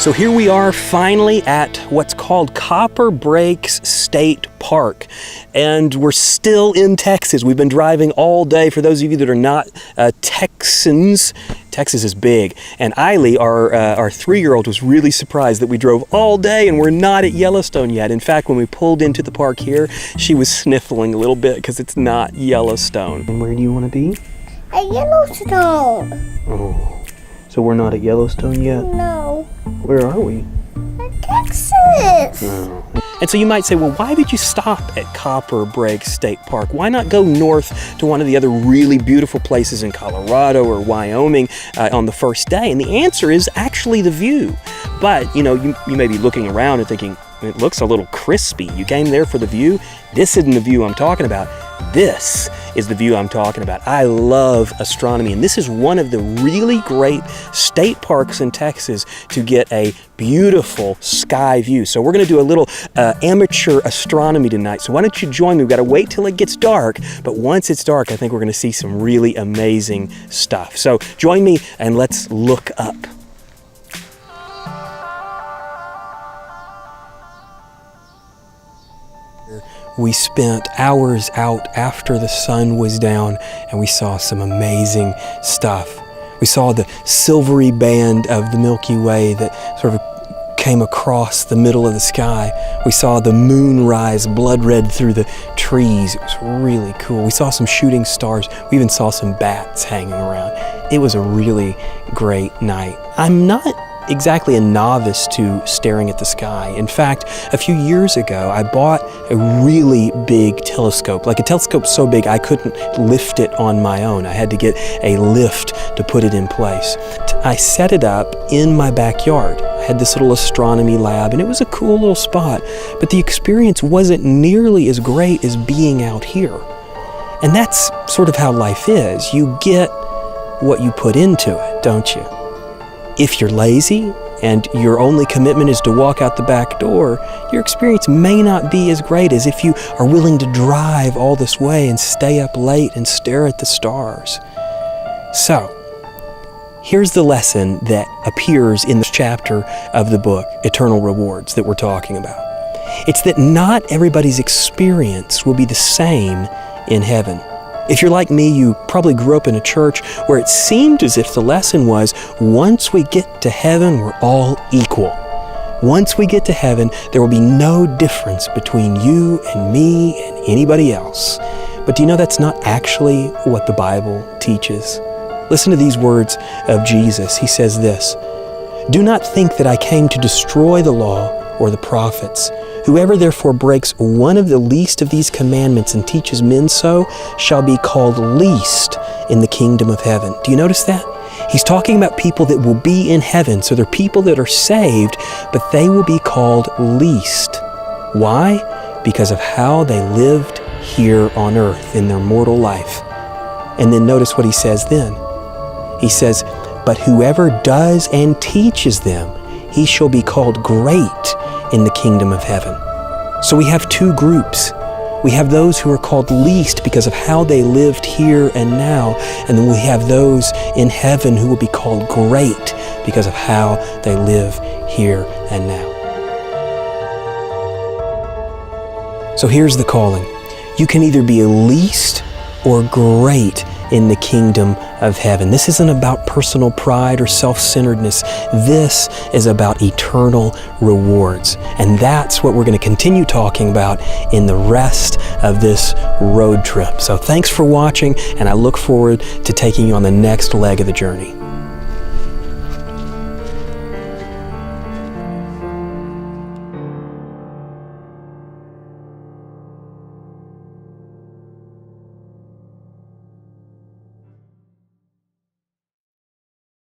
So here we are finally at what's called Copper Breaks State Park, and we're still in Texas. We've been driving all day. For those of you that are not Texans, Texas is big, and Eiley, our 3-year-old, was really surprised that we drove all day and we're not at Yellowstone yet. In fact, when we pulled into the park here, she was sniffling a little bit because it's not Yellowstone. And where do you want to be? At Yellowstone. Oh. So we're not at Yellowstone yet? No. Where are we? At Texas. Oh. And so you might say, well, why did you stop at Copper Breaks State Park? Why not go north to one of the other really beautiful places in Colorado or Wyoming on the first day? And the answer is actually the view. But, you know, you may be looking around and thinking, it looks a little crispy. You came there for the view? This isn't the view I'm talking about. This is the view I'm talking about. I love astronomy, and this is one of the really great state parks in Texas to get a beautiful sky view. So we're going to do a little amateur astronomy tonight. So why don't you join me? We've got to wait till it gets dark, but once it's dark, I think we're going to see some really amazing stuff. So join me and let's look up. We spent hours out after the sun was down, and we saw some amazing stuff. We saw the silvery band of the Milky Way that sort of came across the middle of the sky. We saw the moon rise blood red through the trees. It was really cool. We saw some shooting stars. We even saw some bats hanging around. It was a really great night. I'm not exactly a novice to staring at the sky. In fact, a few years ago, I bought a really big telescope, like a telescope so big I couldn't lift it on my own. I had to get a lift to put it in place. I set it up in my backyard. I had this little astronomy lab, and it was a cool little spot, but the experience wasn't nearly as great as being out here. And that's sort of how life is. You get what you put into it, don't you? If you're lazy and your only commitment is to walk out the back door, your experience may not be as great as if you are willing to drive all this way and stay up late and stare at the stars. So, here's the lesson that appears in this chapter of the book, Eternal Rewards, that we're talking about. It's that not everybody's experience will be the same in heaven. If you're like me, you probably grew up in a church where it seemed as if the lesson was, once we get to heaven, we're all equal. Once we get to heaven, there will be no difference between you and me and anybody else. But do you know that's not actually what the Bible teaches? Listen to these words of Jesus. He says this, "Do not think that I came to destroy the law or the prophets. Whoever therefore breaks one of the least of these commandments and teaches men so shall be called least in the kingdom of heaven." Do you notice that? He's talking about people that will be in heaven. So they're people that are saved, but they will be called least. Why? Because of how they lived here on earth in their mortal life. And then notice what he says then. He says, "But whoever does and teaches them, he shall be called great in the kingdom of heaven." So we have two groups. We have those who are called least because of how they lived here and now, and then we have those in heaven who will be called great because of how they live here and now. So here's the calling. You can either be least or great in the kingdom of heaven. This isn't about personal pride or self-centeredness. This is about eternal rewards. And that's what we're going to continue talking about in the rest of this road trip. So thanks for watching, and I look forward to taking you on the next leg of the journey.